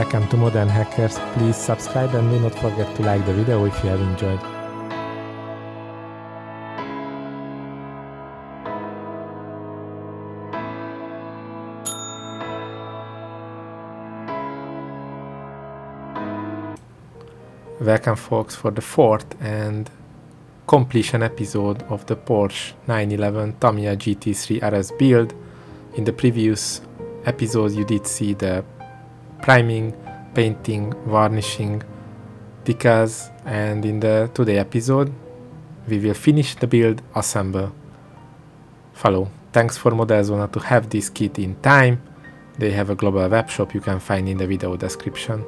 Welcome to Modern Hackers. Please subscribe and do not forget to like the video if you have enjoyed. Welcome folks for the fourth and completion episode of the Porsche 911 Tamiya GT3 RS build. In the previous episodes you did see the priming, painting, varnishing, decals, and in the today episode we will finish the build, assemble. Follow. Thanks for Modelzona to have this kit in time. They have a global web shop you can find in the video description.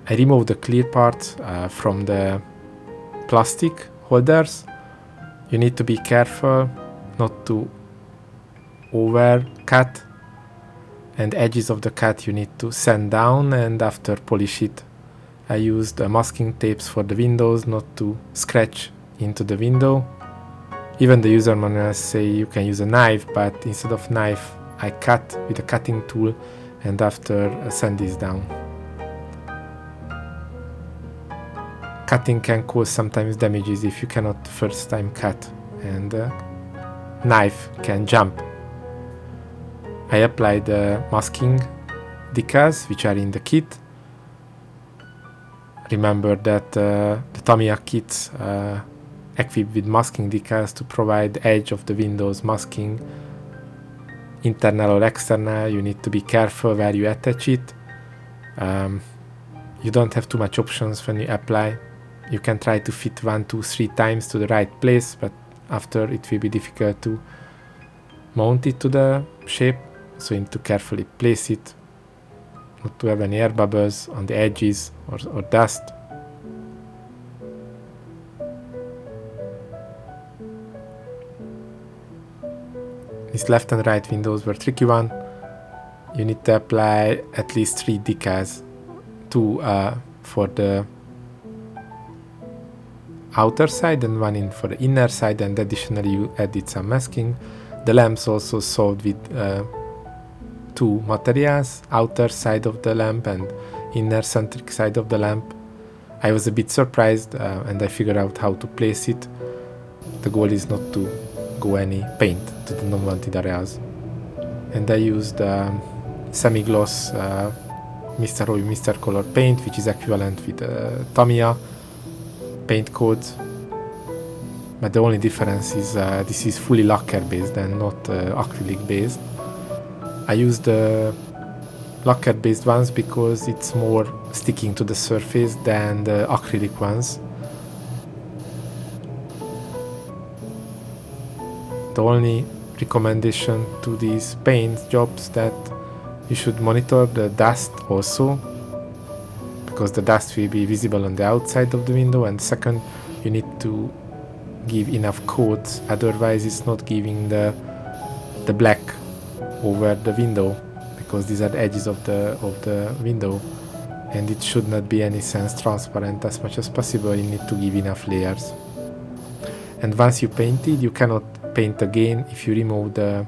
I removed the clear parts from the plastic holders. You need to be careful not to over cut, and edges of the cut you need to sand down and after polish it. I used masking tapes for the windows not to scratch into the window. Even the user manuals say you can use a knife, but instead of knife I cut with a cutting tool and after sand this down. Cutting can cause sometimes damages if you cannot first time cut, and knife can jump. I applied the masking decals which are in the kit. Remember that the Tamiya kits equipped with masking decals to provide the edge of the windows masking, internal or external. You need to be careful where you attach it. You don't have too much options when you apply. You can try to fit 1, 2, 3 times to the right place, but after it will be difficult to mount it to the shape, so you need to carefully place it, not to have any air bubbles on the edges or dust. These left and right windows were tricky one. You need to apply at least 3 decals, 2 for the outer side and 1 in for the inner side, and additionally you added some masking. The lamps also sold with 2 materials, outer side of the lamp and inner centric side of the lamp. I was a bit surprised and I figured out how to place it. The goal is not to go any paint to the non-wanted areas. And I used semi-gloss Mr. Oil Mr. Color paint, which is equivalent with Tamiya paint codes, but the only difference is this is fully lacquer based and not acrylic based. I used the lacquer based ones because it's more sticking to the surface than the acrylic ones. The only recommendation to these paint jobs that you should monitor the dust also, because the dust will be visible on the outside of the window, and second, you need to give enough coats, otherwise it's not giving the black over the window, because these are the edges of the window and it should not be any sense transparent. As much as possible you need to give enough layers, and once you paint it you cannot paint again. If you remove the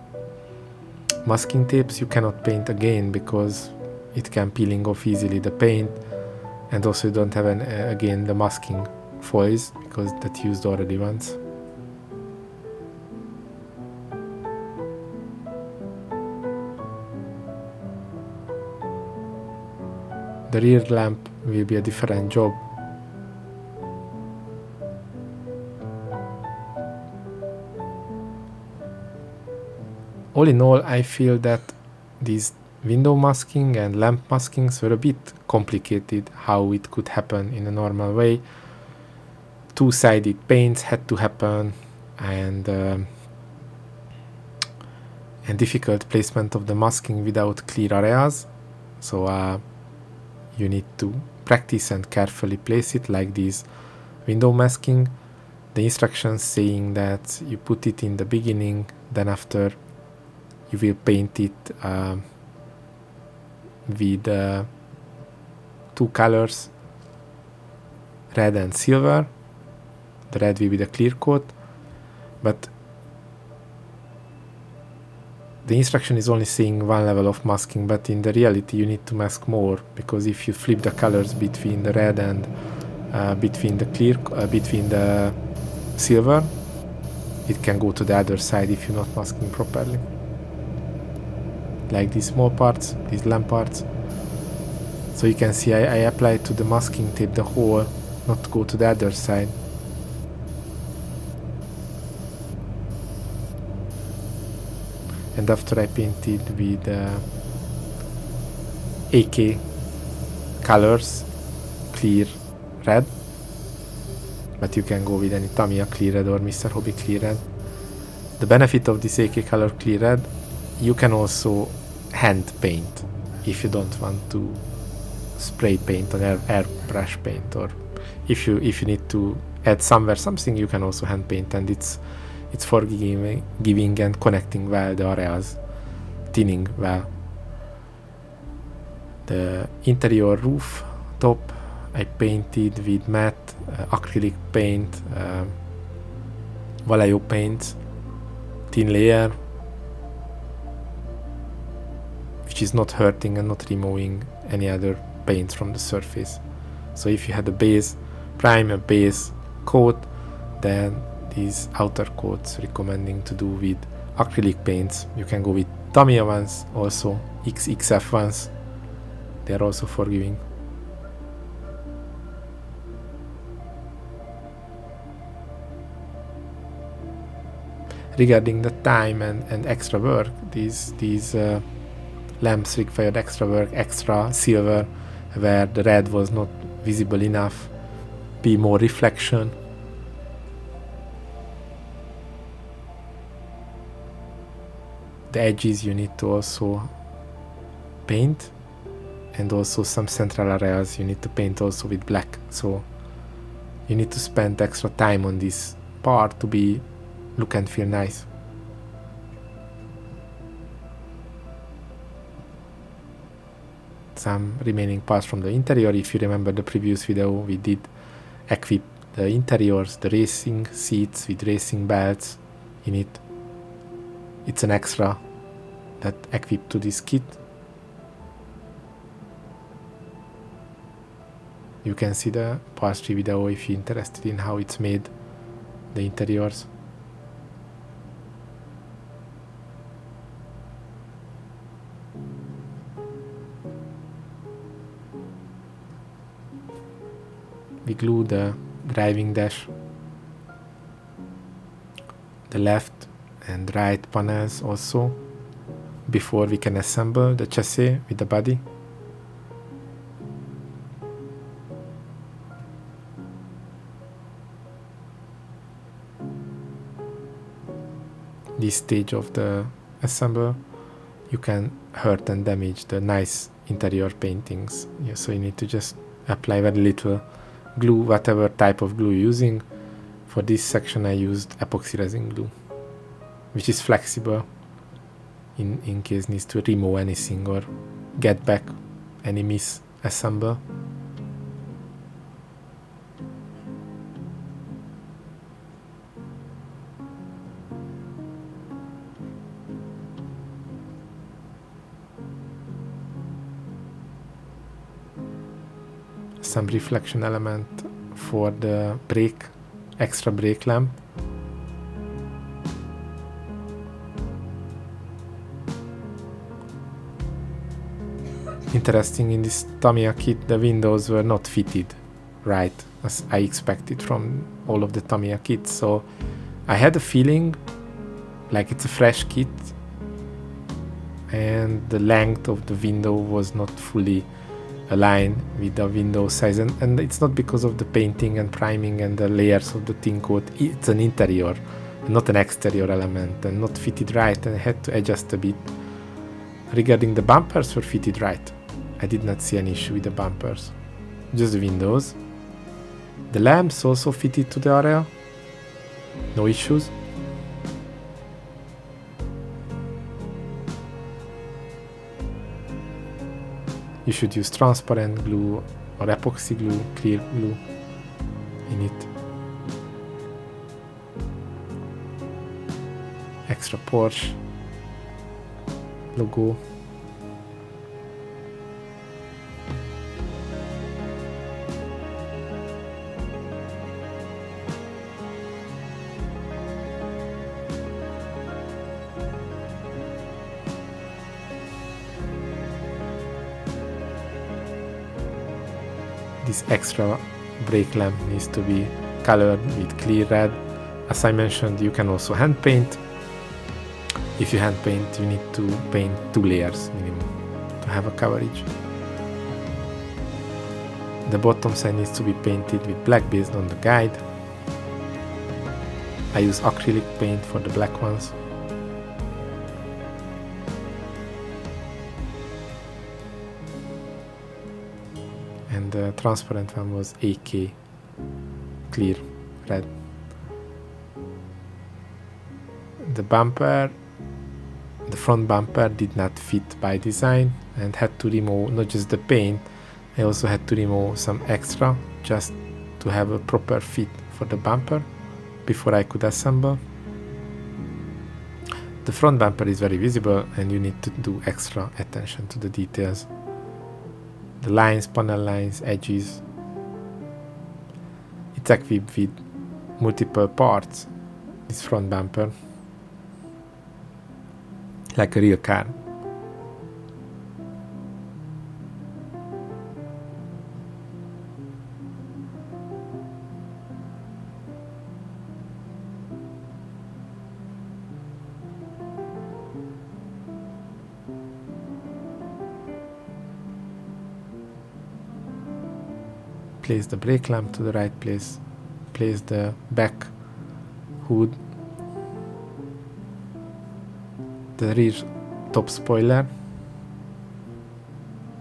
masking tapes you cannot paint again because it can peeling off easily the paint. And also you don't have again the masking foils because that used already once. The rear lamp will be a different job. All in all, I feel that these window masking and lamp maskings were a bit complicated how it could happen in a normal way. 2-sided paints had to happen, and difficult placement of the masking without clear areas. So you need to practice and carefully place it, like this window masking. The instructions saying that you put it in the beginning, then after you will paint it with 2 colors, red and silver. The red will be the clear coat, but the instruction is only saying one level of masking, but in the reality you need to mask more, because if you flip the colors between the red and between the silver, it can go to the other side if you're not masking properly. Like these small parts, these lamp parts. So you can see I applied to the masking tape the hole, not to go to the other side. And after I painted with AK colors, clear red, but you can go with any Tamiya clear red or Mr. Hobby clear red. The benefit of this AK color clear red, you can also hand paint if you don't want to spray paint or airbrush paint, or if you need to add somewhere something, you can also hand paint, and it's forgiving and connecting well the areas, thinning well. The interior roof top I painted with matte acrylic paint, Vallejo paint, thin layer, which is not hurting and not removing any other paint from the surface. So if you had a base primer, base coat, then these outer coats recommending to do with acrylic paints. You can go with Tamiya ones, also XXF ones. They are also forgiving. Regarding the time and extra work, these lamps required extra work, extra silver, where the red was not visible enough, be more reflection. The edges you need to also paint, and also some central areas you need to paint also with black. So you need to spend extra time on this part to be look and feel nice. Some remaining parts from the interior. If you remember the previous video, we did equip the interiors, the racing seats with racing belts in it. It's an extra that equipped to this kit. You can see the Part4 video if you're interested in how it's made, the interiors. We glue the driving dash, the left and right panels also, before we can assemble the chassis with the body. This stage of the assemble, you can hurt and damage the nice interior paintings. Yeah, so you need to just apply very little glue, whatever type of glue you're using. For this section I used epoxy resin glue, which is flexible in case needs to remove anything or get back any misassemble. Some reflection element for the brake, extra brake lamp. Interesting, in this Tamiya kit the windows were not fitted right as I expected from all of the Tamiya kits, so I had a feeling like it's a fresh kit and the length of the window was not fully aligned with the window size, and it's not because of the painting and priming and the layers of the thin coat. It's an interior, not an exterior element, and not fitted right, and I had to adjust a bit. Regarding the bumpers, were fitted right. I did not see an issue with the bumpers, just the windows. The lamps also fitted to the area, no issues. You should use transparent glue or epoxy glue, clear glue in it. Extra Porsche logo. This extra brake lamp needs to be colored with clear red. As I mentioned, you can also hand paint. If you hand paint, you need to paint 2 layers minimum to have a coverage. The bottom side needs to be painted with black based on the guide. I use acrylic paint for the black ones. And the transparent one was AK clear red. The bumper, the front bumper did not fit by design and had to remove not just the paint, I also had to remove some extra just to have a proper fit for the bumper before I could assemble. The front bumper is very visible and you need to do extra attention to the details. The lines, panel lines, edges. It's equipped with multiple parts, this front bumper, like a real car. Place the brake lamp to the right place, place the back hood, the rear top spoiler.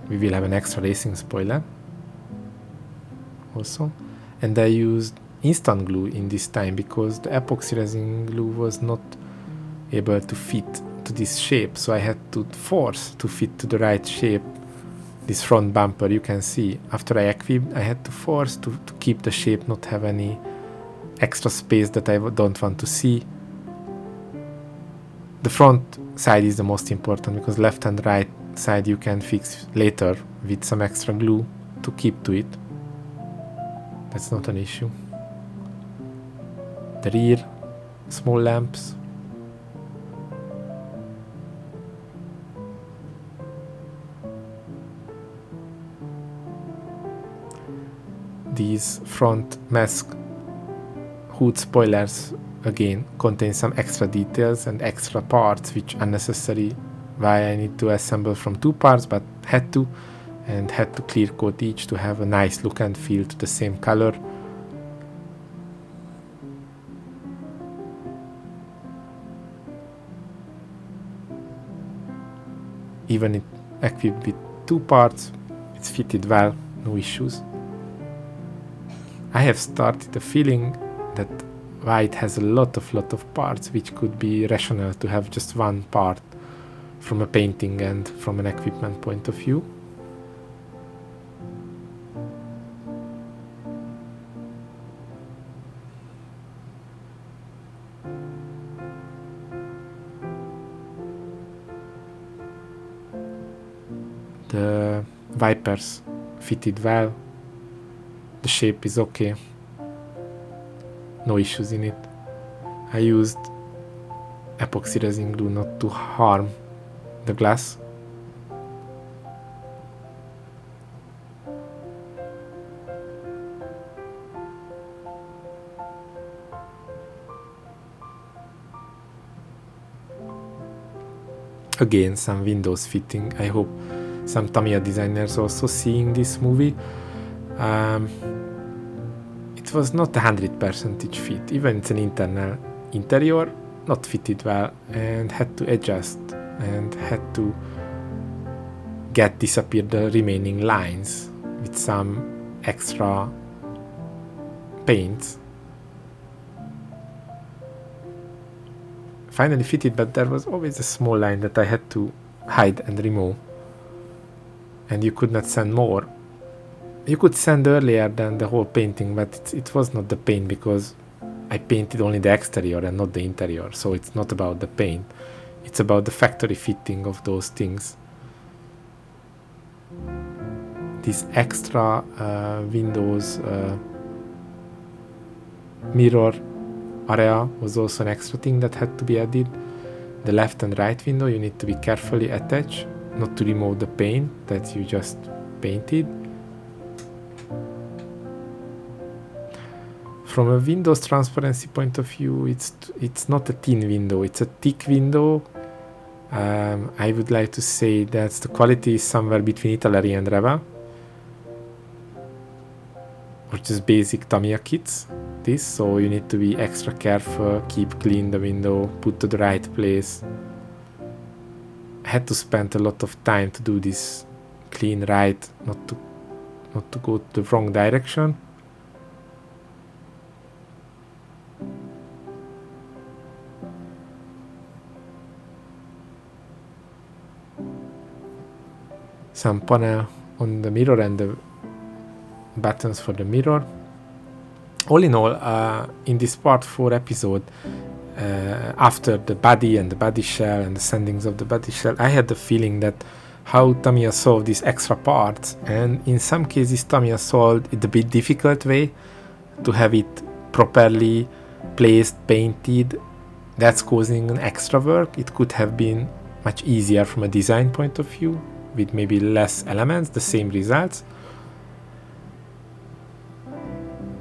We will have an extra racing spoiler also, and I used instant glue in this time because the epoxy resin glue was not able to fit to this shape, so I had to force to fit to the right shape. This front bumper, you can see, after I equipped, I had to force to keep the shape, not have any extra space that I don't want to see. The front side is the most important because left and right side you can fix later with some extra glue to keep to it. That's not an issue. The rear, small lamps. These front mask hood spoilers again contain some extra details and extra parts which are necessary, why I need to assemble from 2 parts, but had to clear coat each to have a nice look and feel to the same color. Even it equipped with 2 parts, it's fitted well, no issues. I have started the feeling that why it has a lot of parts, which could be rational to have just 1 part from a painting and from an equipment point of view. The wipers fitted well. The shape is okay, no issues in it. I used epoxy resin glue not to harm the glass. Again, some windows fitting. I hope some Tamiya designers also seeing this movie. It was not 100% fit, even it's an interior, not fitted well, and had to adjust and had to disappear the remaining lines with some extra paints. Finally fitted, but there was always a small line that I had to hide and remove, and you could not sand more. You could sand earlier than the whole painting, but it was not the paint because I painted only the exterior and not the interior, so it's not about the paint. It's about the factory fitting of those things. This extra windows mirror area was also an extra thing that had to be added. The left and right window you need to be carefully attached, not to remove the paint that you just painted. From a Windows transparency point of view, it's not a thin window, it's a thick window. I would like to say that the quality is somewhere between Italy and Reva, or just basic Tamiya kits. So you need to be extra careful, keep clean the window, put to the right place. I had to spend a lot of time to do this clean right, not to go to the wrong direction. Some panel on the mirror and the buttons for the mirror. All in all, in this part 4 episode, after the body and the body shell and the sandings of the body shell, I had the feeling that how Tamiya solved these extra parts, and in some cases Tamiya solved it a bit difficult way to have it properly placed, painted. That's causing an extra work. It could have been much easier from a design point of view, with maybe less elements, the same results.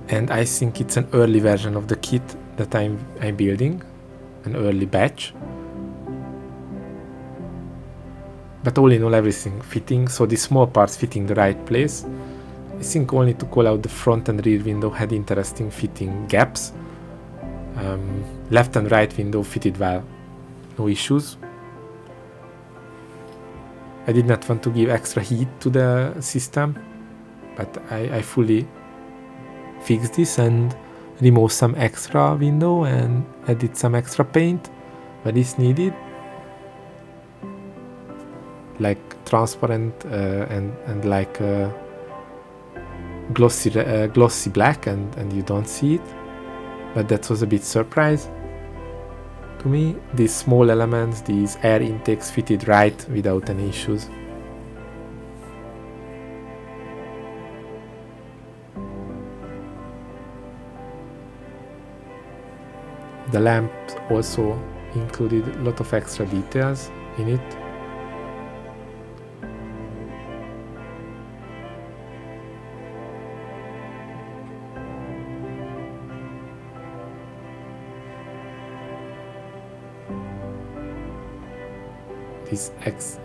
And I think it's an early version of the kit that I'm building, an early batch. But all in all, everything fitting, so the small parts fitting the right place. I think only to call out the front and rear window had interesting fitting gaps. Left and right window fitted well, no issues. I did not want to give extra heat to the system, but I fully fixed this and removed some extra window and added some extra paint where it's needed, like transparent and like glossy black, and you don't see it, but that was a bit surprise to me. These small elements, these air intakes fitted right without any issues. The lamp also included a lot of extra details in it.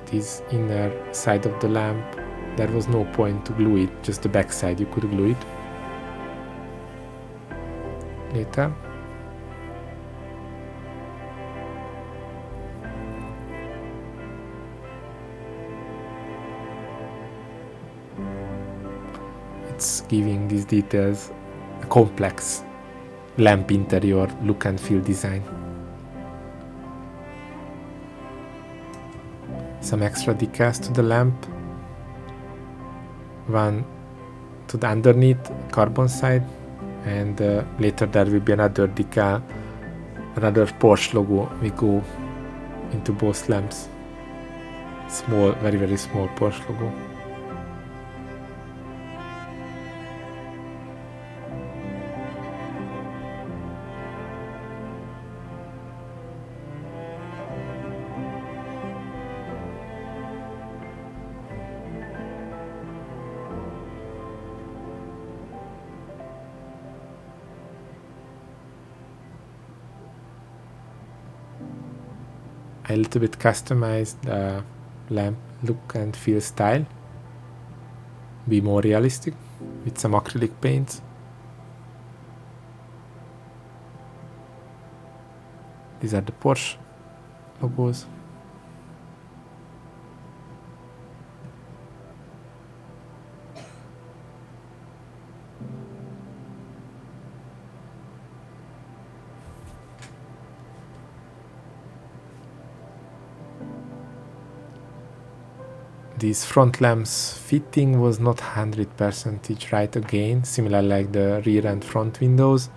This inner side of the lamp, there was no point to glue it, just the back side you could glue it later. It's giving these details a complex lamp interior look and feel design. Some extra decals to the lamp, one to the underneath carbon side, and later there will be another decal, another Porsche logo will go into both lamps. Small, very very small Porsche logo. A little bit customized the lamp look and feel style, be more realistic with some acrylic paints. These are the Porsche logos. This front lamp's fitting was not 100% right again, similar like the rear and front windows.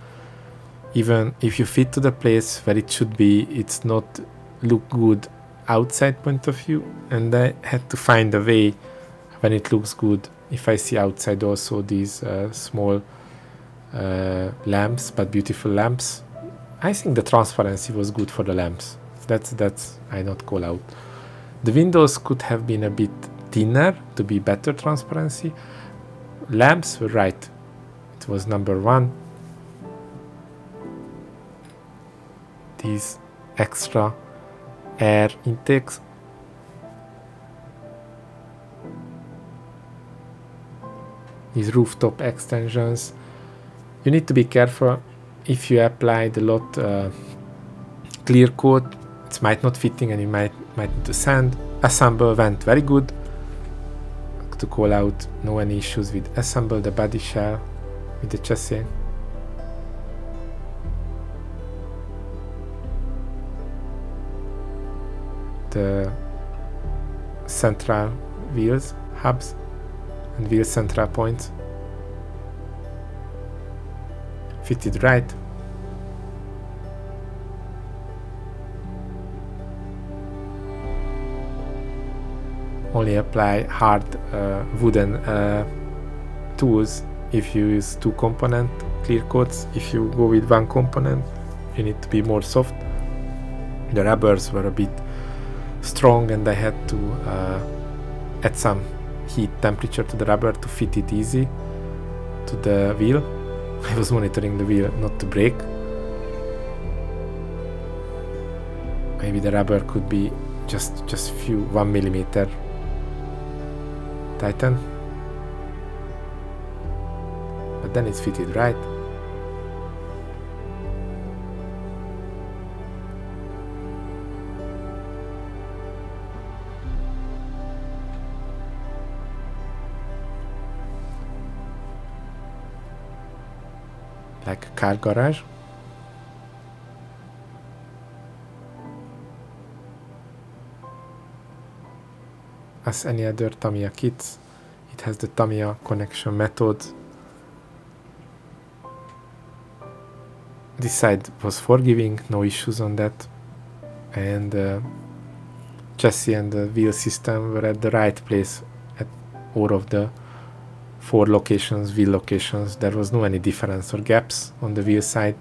Even if you fit to the place where it should be, it's not look good outside point of view, and I had to find a way when it looks good. If I see outside also these small lamps, but beautiful lamps, I think the transparency was good for the lamps. That's I not call out. The windows could have been a bit thinner to be better transparency. Lamps were right. It was number one. These extra air intakes. These rooftop extensions. You need to be careful if you applied a lot clear coat. It might not fitting and you might need to sand. Assemble went very good. To call out, no any issues with assemble the body shell with the chassis. The central wheels, hubs, and wheel central points fitted right. Only apply hard wooden tools if you use two component clear coats. If you go with one component, you need to be more soft. The rubbers were a bit strong and I had to add some heat temperature to the rubber to fit it easy to the wheel. I was monitoring the wheel not to break. Maybe the rubber could be just few 1 millimeter tighten, but then it's fitted right. Like a car garage. As any other Tamiya kits, it has the Tamiya connection method. This side was forgiving, no issues on that, and the chassis and the wheel system were at the right place at all of the 4 locations, wheel locations. There was no any difference or gaps on the wheel side.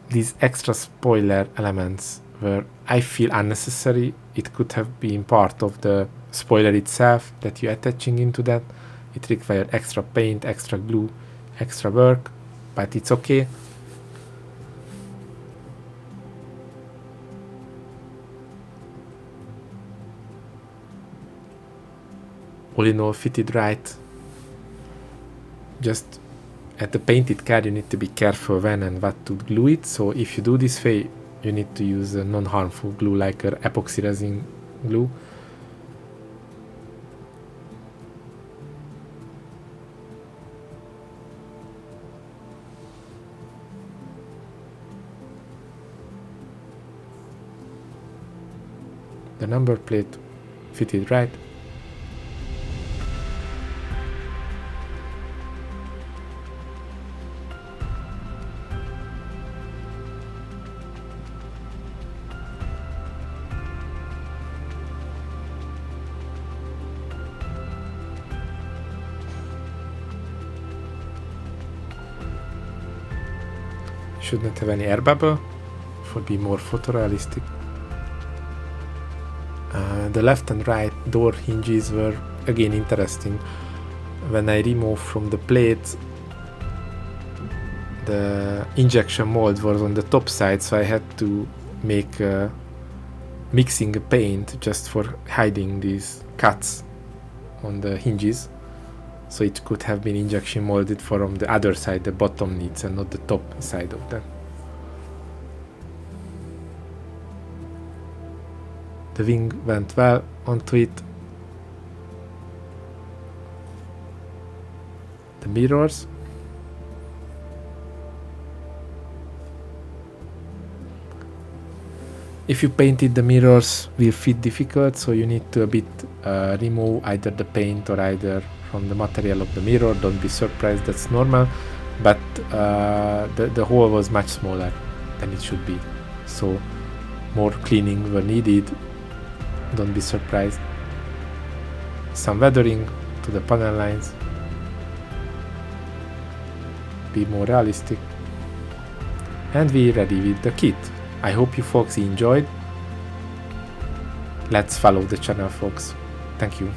These extra spoiler elements were, I feel, unnecessary. It could have been part of the spoiler itself that you're attaching into that. It required extra paint, extra glue, extra work, but it's okay. All in all, fitted right. Just at the painted car, you need to be careful when and what to glue it. So if you do this way, you need to use a non-harmful glue like an epoxy resin glue. The number plate fitted right. Should not have any air bubble for be more photorealistic. The left and right door hinges were again interesting. When I removed from the plate, the injection mold was on the top side, so I had to make mixing a paint just for hiding these cuts on the hinges, so it could have been injection molded from the other side, the bottom needs, and not the top side of that. The wing went well onto it. The mirrors. If you painted the mirrors, will fit difficult, so you need to a bit remove either the paint or either from the material of the mirror. Don't be surprised, that's normal, but the hole was much smaller. than it should be. So more cleaning were needed. Don't be surprised. Some weathering to the panel lines. Be more realistic. And we're ready with the kit. I hope you folks enjoyed. Let's follow the channel, folks. Thank you.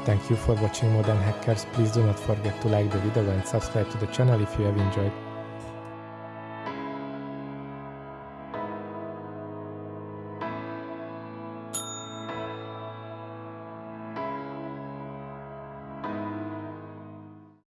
Thank you for watching Modern Hackers. Please do not forget to like the video and subscribe to the channel if you have enjoyed.